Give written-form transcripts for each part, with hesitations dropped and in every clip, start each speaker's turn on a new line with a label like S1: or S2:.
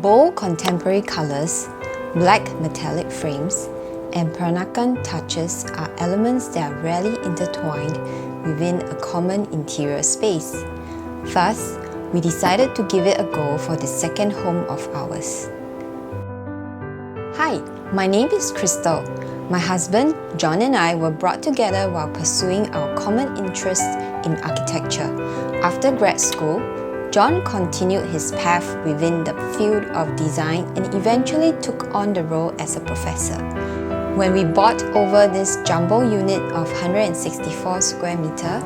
S1: Bold contemporary colours, black metallic frames, and Peranakan touches are elements that are rarely intertwined within a common interior space. Thus, we decided to give it a go for the second home of ours. Hi, my name is Crystal. My husband, John, and I were brought together while pursuing our common interest in architecture. After grad school, John continued his path within the field of design and eventually took on the role as a professor. When we bought over this jumbo unit of 164 square meter,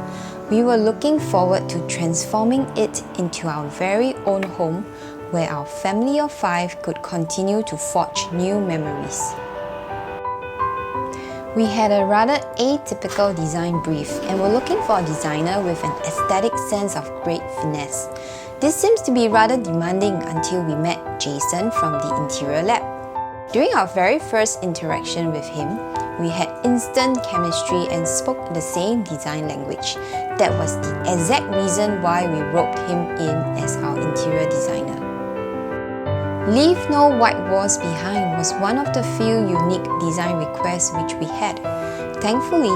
S1: we were looking forward to transforming it into our very own home where our family of 5 could continue to forge new memories. We had a rather atypical design brief and were looking for a designer with an aesthetic sense of great finesse. This seems to be rather demanding until we met Jason from the Interior Lab. During our very first interaction with him, we had instant chemistry and spoke the same design language. That was the exact reason why we roped him in as our interior designer. Leave no white walls behind was one of the few unique design requests which we had. Thankfully,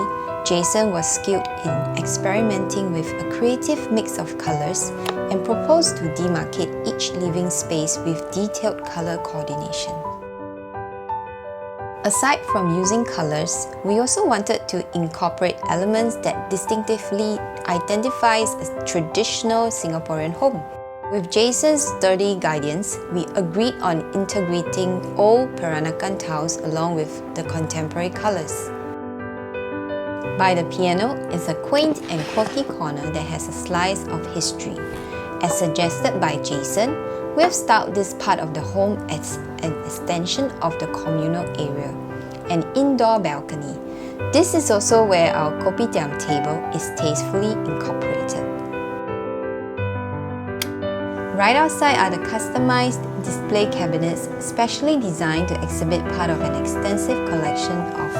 S1: Jason was skilled in experimenting with a creative mix of colours and proposed to demarcate each living space with detailed colour coordination. Aside from using colours, we also wanted to incorporate elements that distinctively identifies a traditional Singaporean home. With Jason's sturdy guidance, we agreed on integrating old Peranakan tiles along with the contemporary colours. By the piano is a quaint and quirky corner that has a slice of history. As suggested by Jason, we have styled this part of the home as an extension of the communal area, an indoor balcony. This is also where our kopitiam table is tastefully incorporated. Right outside are the customized display cabinets specially designed to exhibit part of an extensive collection of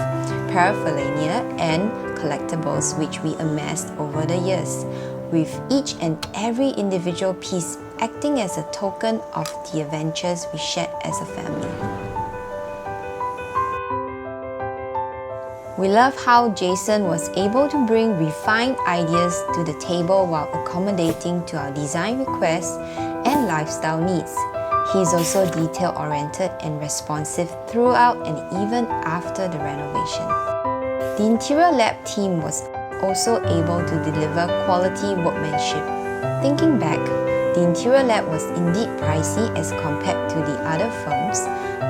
S1: paraphernalia and collectibles which we amassed over the years, with each and every individual piece acting as a token of the adventures we shared as a family. We love how Jason was able to bring refined ideas to the table while accommodating to our design requests and lifestyle needs. He is also detail-oriented and responsive throughout and even after the renovation. The Interior Lab team was also able to deliver quality workmanship. Thinking back, the Interior Lab was indeed pricey as compared to the other firms,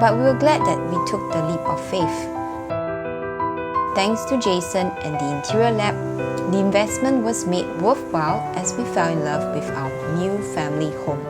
S1: but we were glad that we took the leap of faith. Thanks to Jason and the Interior Lab, the investment was made worthwhile as we fell in love with our new family home.